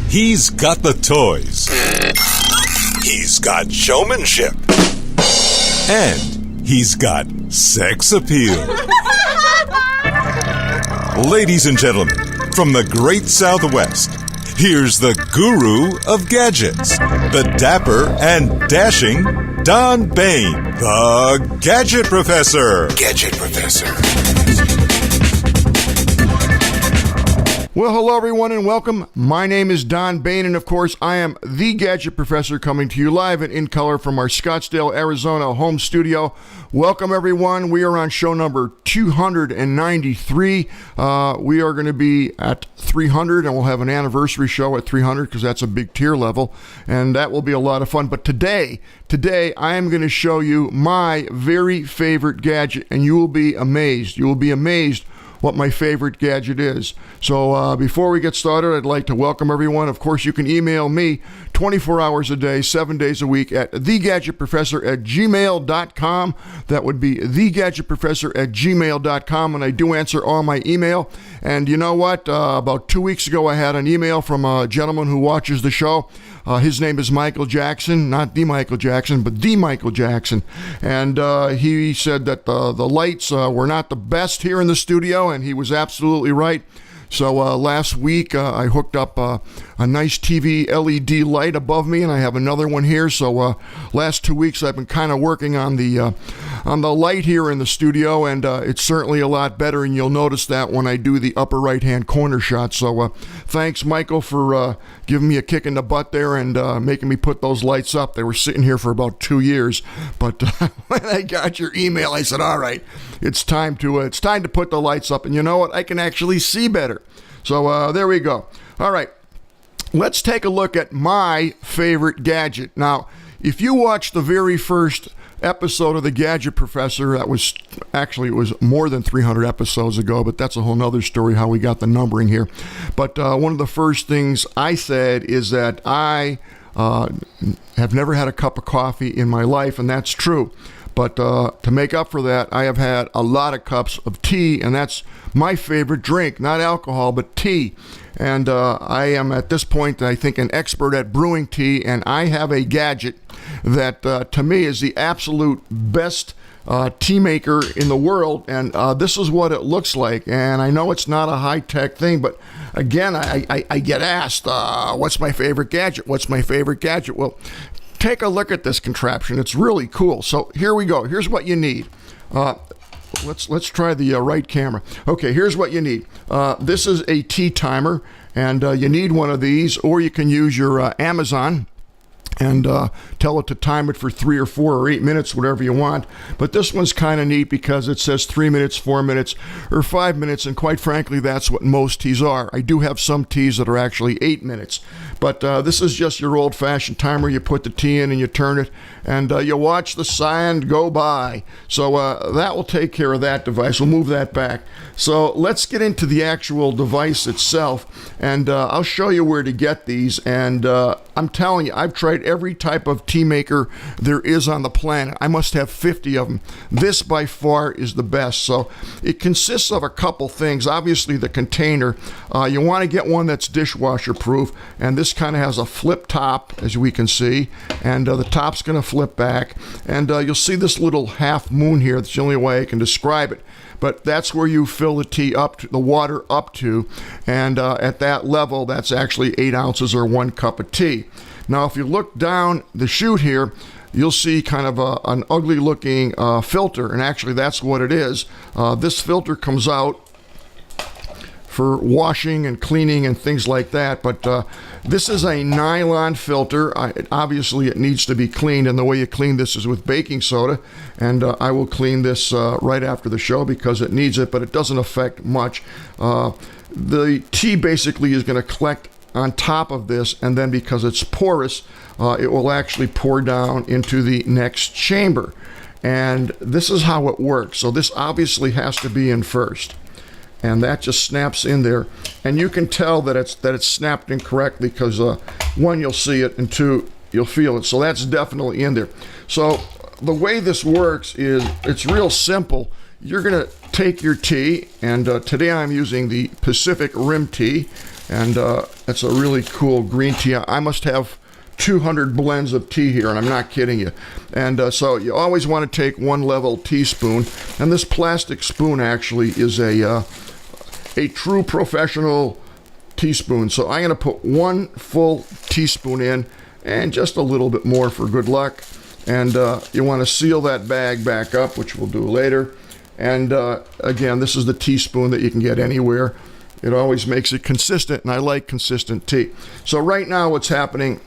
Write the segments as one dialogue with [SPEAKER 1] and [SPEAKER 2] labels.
[SPEAKER 1] He's got the toys. He's got showmanship. And he's got sex appeal. Ladies and gentlemen, from the great Southwest, here's the guru of gadgets, the dapper and dashing Don Baine, the Gadget Professor. Gadget Professor.
[SPEAKER 2] Well, hello everyone and welcome. My name is Don Baine and of course I am the Gadget Professor coming to you live and in color from our Scottsdale, Arizona home studio. Welcome everyone. We are on show number 293. We are going to be at 300 and we'll have an anniversary show at 300 because that's a big tier level and that will be a lot of fun. But today I am going to show you my very favorite gadget and you will be amazed. You will be amazed what my favorite gadget is. So before we get started, I'd like to welcome everyone. Of course, you can email me 24 hours a day, 7 days a week at thegadgetprofessor@gmail.com. That would be thegadgetprofessor@gmail.com, and I do answer all my email. And you know what? About 2 weeks ago, I had an email from a gentleman who watches the show. His name is Michael Jackson, not the Michael Jackson, but the Michael Jackson. And he said that the lights were not the best here in the studio, and he was absolutely right. So last week I hooked up a nice TV LED light above me, and I have another one here. So last 2 weeks I've been kind of working on the light here in the studio, and it's certainly a lot better. And you'll notice that when I do the upper right-hand corner shot. So thanks, Michael, for giving me a kick in the butt there and making me put those lights up. They were sitting here for about 2 years, but when I got your email, I said, "All right, it's time to put the lights up." And you know what? I can actually see better. So there we go. All right, let's take a look at my favorite gadget. Now, if you watched the very first episode of the Gadget Professor, it was more than 300 episodes ago, but that's a whole nother story how we got the numbering here. But one of the first things I said is that I have never had a cup of coffee in my life, and that's true. But to make up for that, I have had a lot of cups of tea, and that's my favorite drink, not alcohol, but tea. And I am at this point, I think, an expert at brewing tea, and I have a gadget that to me is the absolute best tea maker in the world, and this is what it looks like. And I know it's not a high-tech thing, but again, I get asked, what's my favorite gadget? What's my favorite gadget? Well, take a look at this contraption. It's really cool. So here we go. Here's what you need. Let's try the right camera. Okay, here's what you need. This is a tea timer, and you need one of these, or you can use your Amazon and tell it to time it for 3 or 4 or 8 minutes, whatever you want. But this one's kind of neat because it says 3 minutes, 4 minutes, or 5 minutes, and quite frankly, that's what most teas are. I do have some teas that are actually 8 minutes, but this is just your old-fashioned timer. You put the tea in and you turn it, and you watch the sand go by. So that will take care of that device. We'll move that back. So let's get into the actual device itself, and I'll show you where to get these. And I'm telling you, I've tried every type of tea maker there is on the planet. I must have 50 of them. This by far is the best. So it consists of a couple things. Obviously the container, you want to get one that's dishwasher proof, and this kind of has a flip top, as we can see, and the top's going to flip back, and you'll see this little half moon here. That's the only way I can describe it. But that's where you fill the tea up to, the water up to, and at that level, that's actually 8 ounces or 1 cup of tea. Now, if you look down the chute here, you'll see kind of an ugly-looking filter, and actually that's what it is. This filter comes out for washing and cleaning and things like that, but this is a nylon filter. Obviously it needs to be cleaned, and the way you clean this is with baking soda, and I will clean this right after the show because it needs it, but it doesn't affect much. The tea basically is going to collect on top of this, and then because it's porous, it will actually pour down into the next chamber, and this is how it works. So this obviously has to be in first, and that just snaps in there, and you can tell that it's snapped in correctly because 1, you'll see it, and 2, you'll feel it. So that's definitely in there. So the way this works is it's real simple. You're gonna take your tea, and today I'm using the Pacific Rim tea, and it's a really cool green tea. I must have 200 blends of tea here, and I'm not kidding you. And so you always want to take one level teaspoon, and this plastic spoon actually is a true professional teaspoon. So I'm going to put one full teaspoon in, and just a little bit more for good luck. And you want to seal that bag back up, which we'll do later. And again, this is the teaspoon that you can get anywhere. It always makes it consistent, and I like consistent tea. So right now what's happening,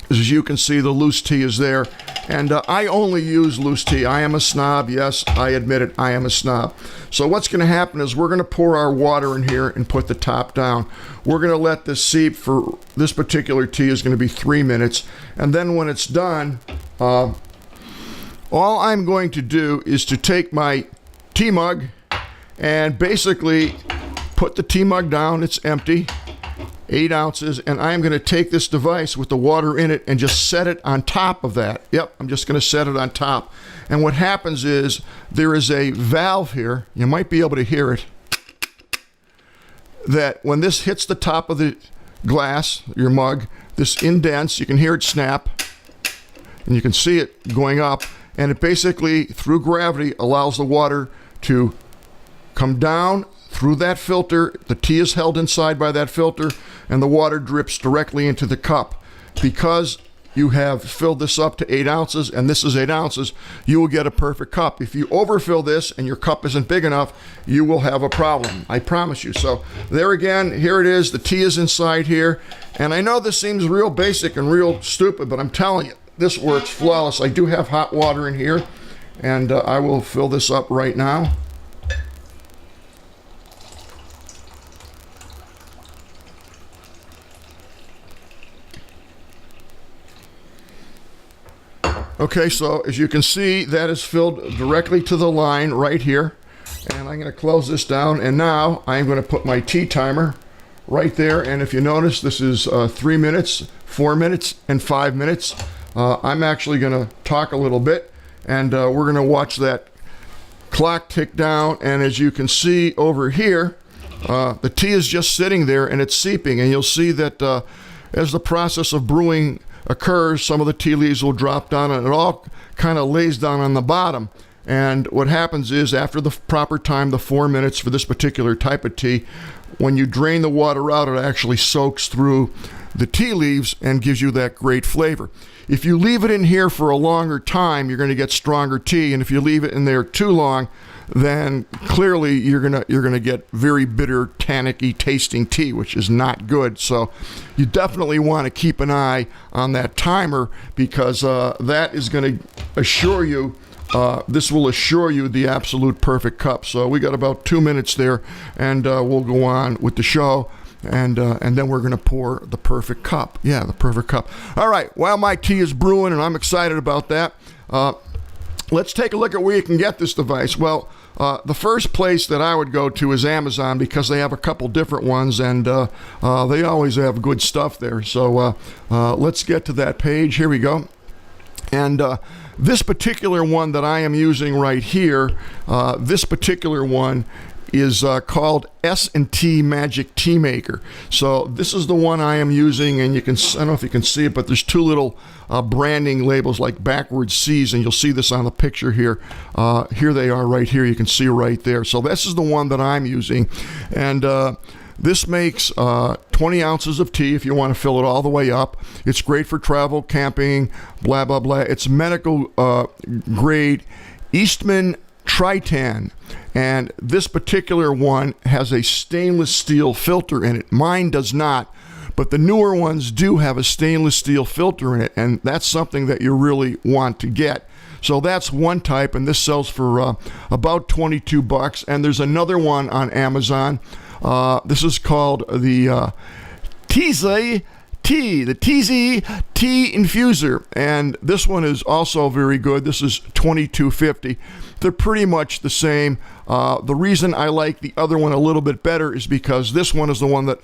[SPEAKER 2] as you can see, the loose tea is there, and I only use loose tea. I am a snob. Yes, I admit it. I am a snob. So what's going to happen is we're going to pour our water in here and put the top down. We're going to let this seep for this particular tea is going to be 3 minutes, and then when it's done, all I'm going to do is to take my tea mug and basically put the tea mug down. It's empty. 8 ounces, and I'm going to take this device with the water in it and just set it on top of that. Yep, I'm just going to set it on top. And what happens is there is a valve here, you might be able to hear it, that when this hits the top of the glass, your mug, this indents, you can hear it snap, and you can see it going up, and it basically, through gravity, allows the water to come down through that filter. The tea is held inside by that filter, and the water drips directly into the cup. Because you have filled this up to 8 ounces, and this is 8 ounces, you will get a perfect cup. If you overfill this and your cup isn't big enough, you will have a problem. I promise you. So there again, here it is. The tea is inside here. And I know this seems real basic and real stupid, but I'm telling you, this works flawless. I do have hot water in here, and I will fill this up right now. Okay, so as you can see, that is filled directly to the line right here. And I'm going to close this down, and now I'm going to put my tea timer right there. And if you notice, this is 3 minutes, 4 minutes, and 5 minutes. I'm actually going to talk a little bit, and we're going to watch that clock tick down. And as you can see over here, the tea is just sitting there, and it's seeping. And you'll see that as the process of brewing occurs, some of the tea leaves will drop down, and it all kind of lays down on the bottom. And what happens is, after the proper time, the 4 minutes for this particular type of tea, when you drain the water out, it actually soaks through the tea leaves and gives you that great flavor. If you leave it in here for a longer time, you're going to get stronger tea, and if you leave it in there too long, then clearly you're gonna get very bitter, tannicky tasting tea, which is not good. So you definitely want to keep an eye on that timer, because that is going to assure you, this will assure you the absolute perfect cup. So we got about 2 minutes there, and we'll go on with the show. And then we're going to pour the perfect cup. Yeah, the perfect cup. All right, while my tea is brewing, and I'm excited about that, let's take a look at where you can get this device. Well, the first place that I would go to is Amazon, because they have a couple different ones, and they always have good stuff there. So let's get to that page. Here we go. And this particular one that I am using right here, this particular one is called S&T Magic Teamaker. So this is the one I am using, and you can, I don't know if you can see it, but there's two little branding labels like backwards C's, and you'll see this on the picture here. Here they are right here. You can see right there. So this is the one that I'm using, and this makes 20 ounces of tea if you want to fill it all the way up. It's great for travel, camping, blah, blah, blah. It's medical grade Eastman Tritan, and this particular one has a stainless steel filter in it. Mine does not, but the newer ones do have a stainless steel filter in it, and that's something that you really want to get. So that's one type, and this sells for about $22. And there's another one on Amazon. This is called the TZ Tea Infuser, and this one is also very good. This is $22.50. They're pretty much the same. The reason I like the other one a little bit better is because this one is the one that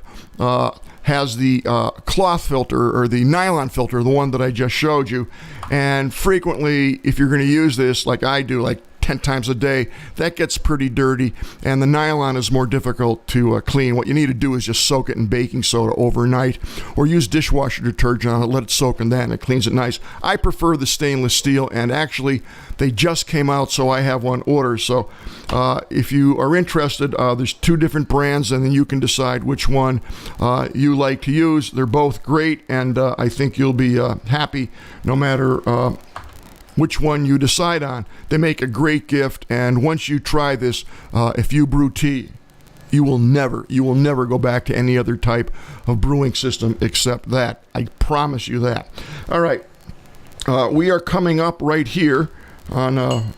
[SPEAKER 2] has the cloth filter, or the nylon filter, the one that I just showed you. And frequently, if you're going to use this like I do, like 10 times a day, that gets pretty dirty, and the nylon is more difficult to clean. What you need to do is just soak it in baking soda overnight, or use dishwasher detergent on it, let it soak in that, and it cleans it nice. I prefer the stainless steel, and actually they just came out, so I have one order. So if you are interested, there's 2 different brands, and then you can decide which one you like to use. They're both great, and I think you'll be happy no matter which one you decide on. They make a great gift, and once you try this, if you brew tea, you will never go back to any other type of brewing system except that. I promise you that. All right, we are coming up right here on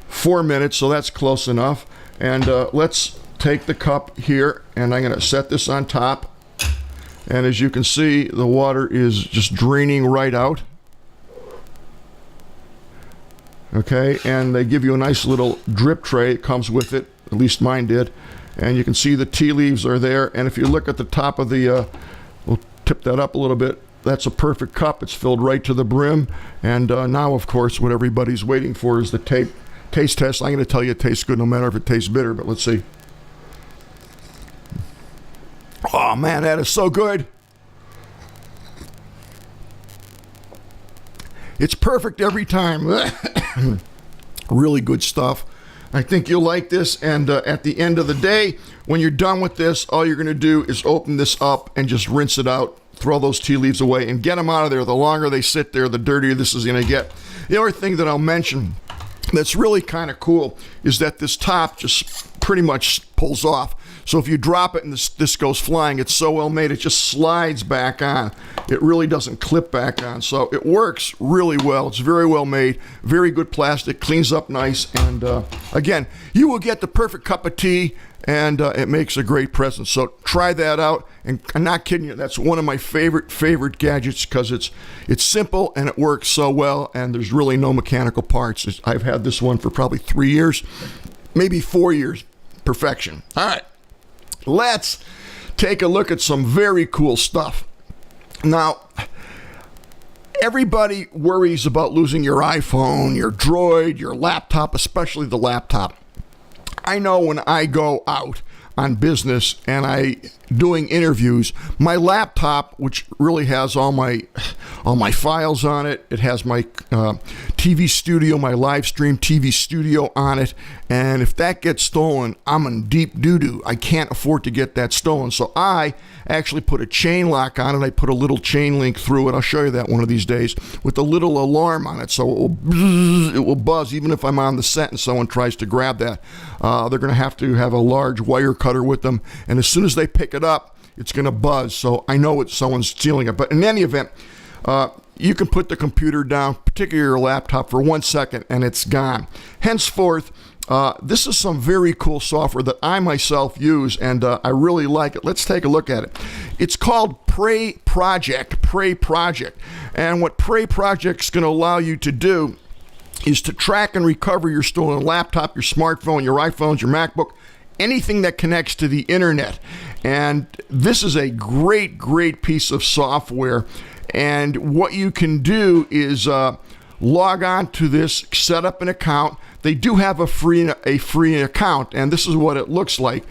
[SPEAKER 2] 4 minutes, so that's close enough. And let's take the cup here, and I'm going to set this on top. And as you can see, the water is just draining right out. Okay, and they give you a nice little drip tray. It comes with it, at least mine did. And you can see the tea leaves are there. And if you look at the top of the, we'll tip that up a little bit. That's a perfect cup. It's filled right to the brim. And now, of course, what everybody's waiting for is the taste test. I'm going to tell you it tastes good no matter if it tastes bitter, but let's see. Oh, man, that is so good. It's perfect every time. Really good stuff. I think you'll like this, and at the end of the day, when you're done with this, all you're going to do is open this up and just rinse it out, throw those tea leaves away, and get them out of there. The longer they sit there, the dirtier this is going to get. The other thing that I'll mention that's really kind of cool is that this top just pretty much pulls off. So if you drop it and this goes flying, it's so well made, it just slides back on. It really doesn't clip back on. So it works really well. It's very well made, very good plastic, cleans up nice. And again, you will get the perfect cup of tea, and it makes a great present. So try that out. And I'm not kidding you, that's one of my favorite gadgets, because it's simple and it works so well, and there's really no mechanical parts. I've had this one for probably 3 years, maybe 4 years. Perfection. All right. Let's take a look at some very cool stuff. Now, everybody worries about losing your iPhone, your Droid, your laptop, especially the laptop. I know when I go out on business and I doing interviews, my laptop, which really has all my files on it, it has my TV studio, my live stream TV studio on it, and if that gets stolen, I'm in deep doo-doo. I can't afford to get that stolen, so I actually put a chain lock on it. I put a little chain link through it. I'll show you that one of these days, with a little alarm on it, so it will buzz even if I'm on the set and someone tries to grab that. They're going to have a large wire cutter with them, and as soon as they pick it up, it's going to buzz, so I know it's someone's stealing it. But in any event, you can put the computer down, particularly your laptop, for 1 second, and it's gone. Henceforth, this is some very cool software that I myself use, and I really like it. Let's take a look at it. It's called Prey Project. And what Prey Project is going to allow you to do is to track and recover your stolen laptop, your smartphone, your iPhones, your MacBook, anything that connects to the internet. And this is a great piece of software. And what you can do is log on to this, set up an account. They do have a free account, and this is what it looks like.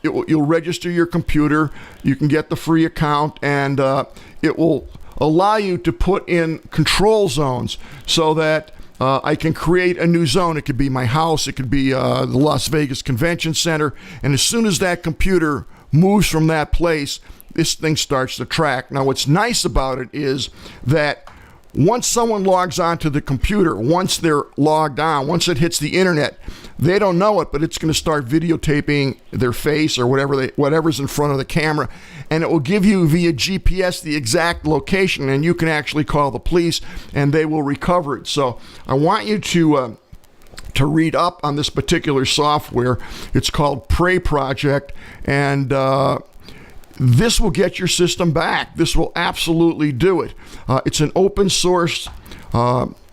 [SPEAKER 2] You'll register your computer, you can get the free account, and it will allow you to put in control zones so that I can create a new zone. It could be my house, it could be the Las Vegas Convention Center, and as soon as that computer moves from that place, this thing starts to track. Now, what's nice about it is that once someone logs onto the computer, once they're logged on, once it hits the internet, they don't know it, but it's going to start videotaping their face or whatever's in front of the camera, and it will give you via GPS the exact location, and you can actually call the police and they will recover it. So I want you to read up on this particular software. It's called Prey Project, and this will get your system back. This will absolutely do it. It's an open source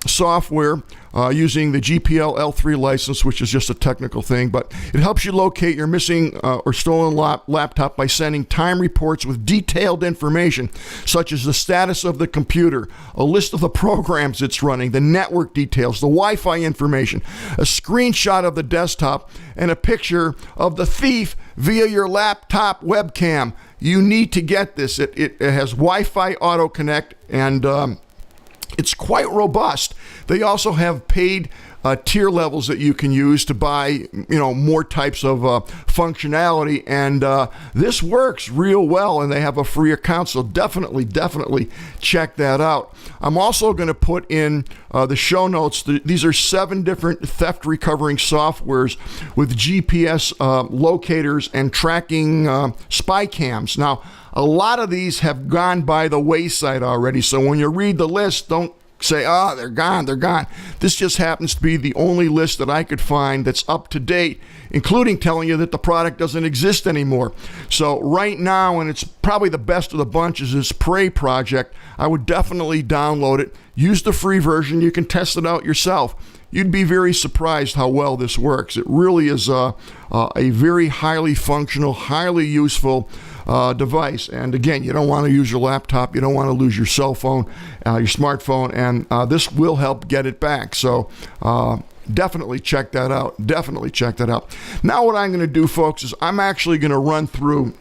[SPEAKER 2] software. using the GPL L3 license, which is just a technical thing, but it helps you locate your missing or stolen laptop by sending time reports with detailed information, such as the status of the computer, a list of the programs it's running, the network details, the Wi-Fi information, a screenshot of the desktop, and a picture of the thief via your laptop webcam. You need to get this. It has Wi-Fi auto connect, and it's quite robust. They also have paid tier levels that you can use to buy, more types of functionality, and this works real well, and they have a free account, so definitely check that out. I'm also going to put in the show notes. These are 7 different theft recovering softwares with GPS locators and tracking spy cams. Now, a lot of these have gone by the wayside already, so when you read the list, don't say, they're gone. This just happens to be the only list that I could find that's up to date, including telling you that the product doesn't exist anymore. So right now, and it's probably the best of the bunch, is this Prey project. I would definitely download it. Use the free version. You can test it out yourself. You'd be very surprised how well this works. It really is a very highly functional, highly useful device. And again, you don't want to use your laptop, you don't want to lose your cell phone, your smartphone, and this will help get it back. So definitely check that out. Now what I'm going to do, folks, is I'm actually going to run through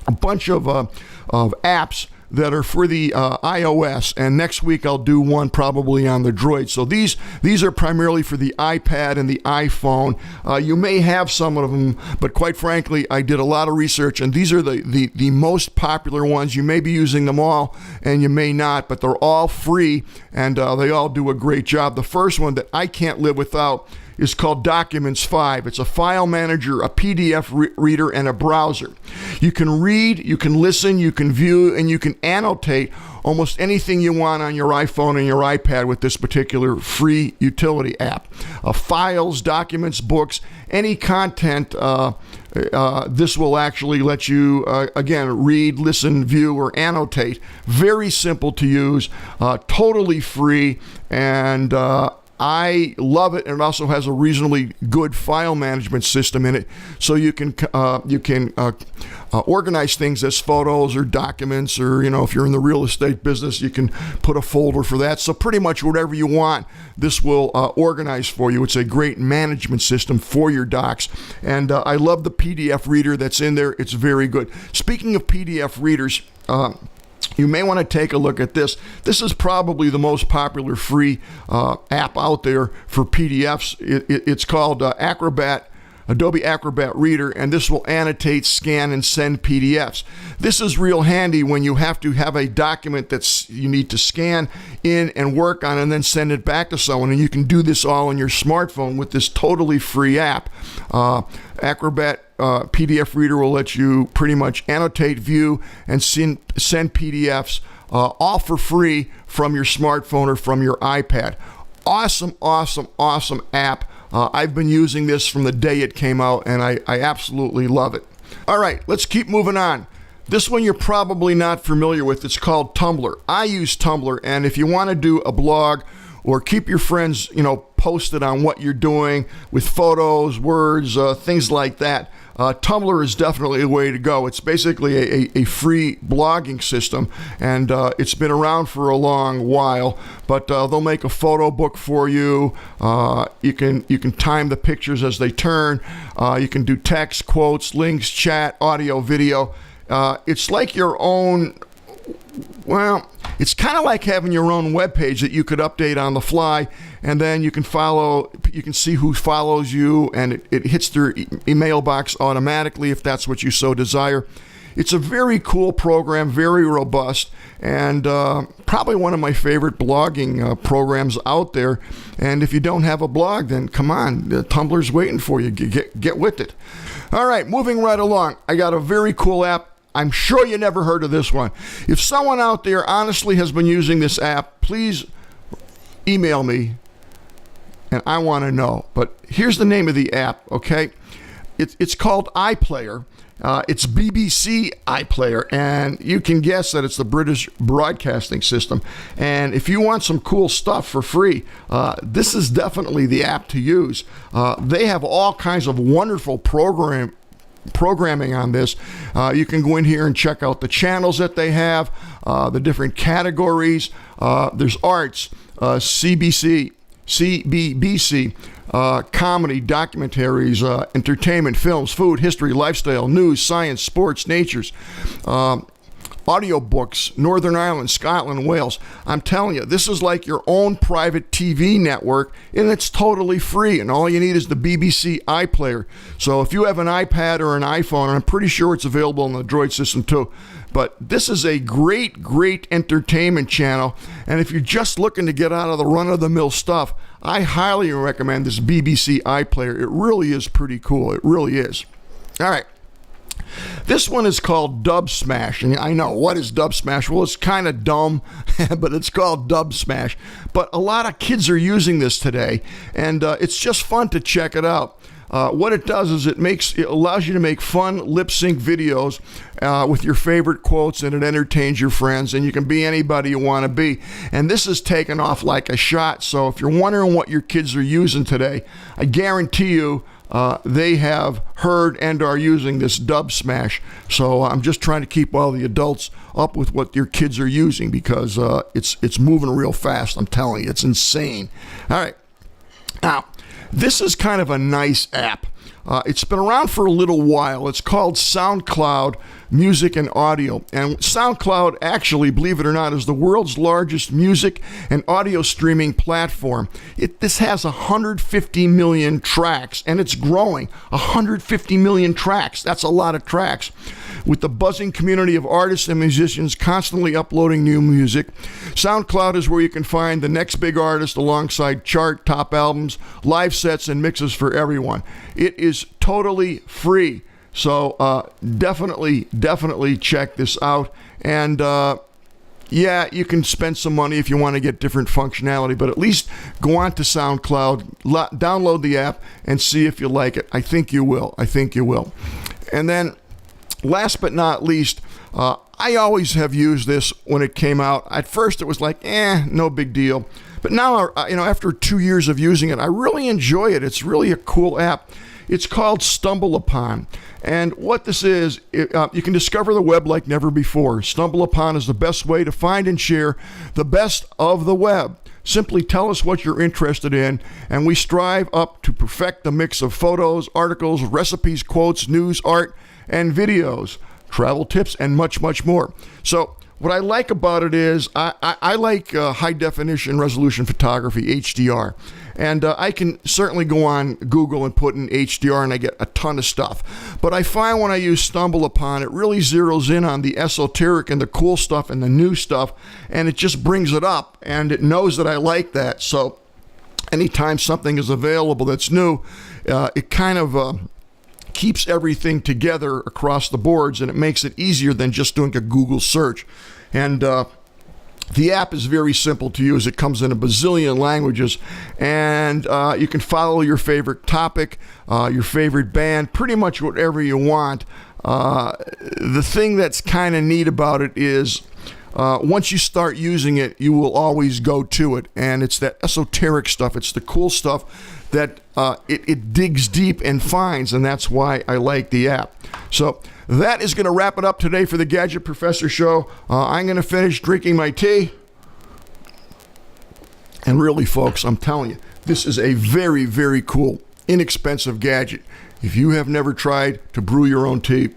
[SPEAKER 2] a bunch of apps that are for the iOS, and next week I'll do one probably on the Droid. So these are primarily for the iPad and the iPhone. You may have some of them, but quite frankly, I did a lot of research, and these are the most popular ones. You may be using them all, and you may not, but they're all free, and they all do a great job. The first one that I can't live without is called Documents 5. It's a file manager, a PDF reader, and a browser. You can read, you can listen, you can view, and you can annotate almost anything you want on your iPhone and your iPad with this particular free utility app. Files, documents, books, any content, this will actually let you, again, read, listen, view, or annotate. Very simple to use, totally free, and I love it, and it also has a reasonably good file management system in it, so you can organize things as photos or documents, or if you're in the real estate business, you can put a folder for that. So pretty much whatever you want, this will organize for you. It's a great management system for your docs, and I love the PDF reader that's in there. It's very good. Speaking of PDF readers, you may want to take a look at this. This is probably the most popular free app out there for PDFs. It's called Adobe Acrobat Reader, and this will annotate, scan, and send PDFs. This is real handy when you have to have a document that you need to scan in and work on and then send it back to someone, and you can do this all on your smartphone with this totally free app. Acrobat PDF Reader will let you pretty much annotate, view, and send PDFs all for free from your smartphone or from your iPad. Awesome app. I've been using this from the day it came out, and I absolutely love it. All right, let's keep moving on. This one you're probably not familiar with. It's called Tumblr. I use Tumblr, and if you want to do a blog or keep your friends, posted on what you're doing with photos, words, things like that, Tumblr is definitely the way to go. It's basically a free blogging system, and it's been around for a long while, but they'll make a photo book for you. You can time the pictures as they turn. You can do text, quotes, links, chat, audio, video. It's like your own, it's kind of like having your own webpage that you could update on the fly, and then you can see who follows you, and it hits their email box automatically if that's what you so desire. It's a very cool program, very robust, and probably one of my favorite blogging programs out there. And if you don't have a blog, then come on, Tumblr's waiting for you. Get with it. All right, moving right along. I got a very cool app. I'm sure you never heard of this one. If someone out there honestly has been using this app, please email me, and I want to know. But here's the name of the app, okay? It's called iPlayer. It's BBC iPlayer, and you can guess that it's the British Broadcasting System. And if you want some cool stuff for free, this is definitely the app to use. They have all kinds of wonderful programming on this. You can go in here and check out the channels that they have, the different categories. There's arts, CBC, comedy, documentaries, entertainment, films, food, history, lifestyle, news, science, sports, natures, audiobooks, Northern Ireland, Scotland, Wales. I'm telling you, this is like your own private TV network, and it's totally free, and all you need is the BBC iPlayer. So if you have an iPad or an iPhone, and I'm pretty sure it's available on the Droid system too, but this is a great, great entertainment channel, and if you're just looking to get out of the run-of-the-mill stuff, I highly recommend this BBC iPlayer. It really is pretty cool. It really is. All right. This one is called Dub Smash, and I know, what is Dub Smash? Well, it's kind of dumb, but it's called Dub Smash. But a lot of kids are using this today, and it's just fun to check it out. What it does is it allows you to make fun lip sync videos with your favorite quotes, and it entertains your friends, and you can be anybody you want to be. And this is taken off like a shot. So if you're wondering what your kids are using today, I guarantee you they have heard and are using this Dub Smash. So I'm just trying to keep all the adults up with what your kids are using, because it's moving real fast. I'm telling you, it's insane. All right. Now, this is kind of a nice app. It's been around for a little while. It's called SoundCloud Music and Audio. And SoundCloud, actually, believe it or not, is the world's largest music and audio streaming platform. This has 150 million tracks, and it's growing. 150 million tracks. That's a lot of tracks. With the buzzing community of artists and musicians constantly uploading new music, SoundCloud is where you can find the next big artist alongside chart top albums, live sets, and mixes for everyone. It is totally free. So definitely check this out. And yeah, you can spend some money if you want to get different functionality, but at least go on to SoundCloud, download the app, and see if you like it. I think you will. And then, last but not least, I always have used this when it came out. At first, it was like, no big deal. But now, after 2 years of using it, I really enjoy it. It's really a cool app. It's called StumbleUpon. And what this is, you can discover the web like never before. StumbleUpon is the best way to find and share the best of the web. Simply tell us what you're interested in, and we strive up to perfect the mix of photos, articles, recipes, quotes, news, art, and videos, travel tips, and much, much more. So what I like about it is I like high definition resolution photography, HDR. And I can certainly go on Google and put in HDR, and I get a ton of stuff. But I find when I use StumbleUpon, it really zeroes in on the esoteric and the cool stuff and the new stuff, and it just brings it up, and it knows that I like that. So anytime something is available that's new, it kind of keeps everything together across the boards, and it makes it easier than just doing a Google search. And the app is very simple to use. It comes in a bazillion languages, and you can follow your favorite topic, your favorite band, pretty much whatever you want. The thing that's kind of neat about it is once you start using it, you will always go to it, and it's that esoteric stuff. It's the cool stuff that it digs deep and finds, and that's why I like the app. So that is going to wrap it up today for the Gadget Professor Show. I'm going to finish drinking my tea. And really, folks, I'm telling you, this is a very, very cool, inexpensive gadget. If you have never tried to brew your own tea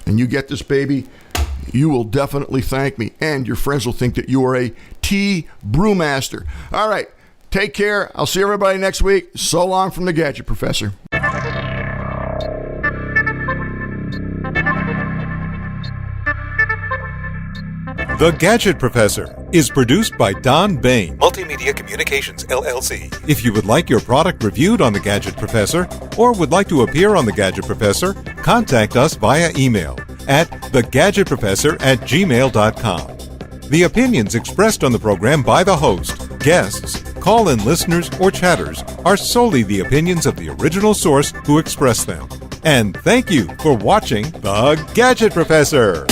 [SPEAKER 2] and you get this baby, you will definitely thank me. And your friends will think that you are a tea brewmaster. All right. Take care. I'll see everybody next week. So long from the Gadget Professor.
[SPEAKER 1] The Gadget Professor is produced by Don Baine, Multimedia Communications, LLC. If you would like your product reviewed on The Gadget Professor or would like to appear on The Gadget Professor, contact us via email at thegadgetprofessor@gmail.com. The opinions expressed on the program by the host, guests, call-in listeners, or chatters are solely the opinions of the original source who expressed them. And thank you for watching The Gadget Professor.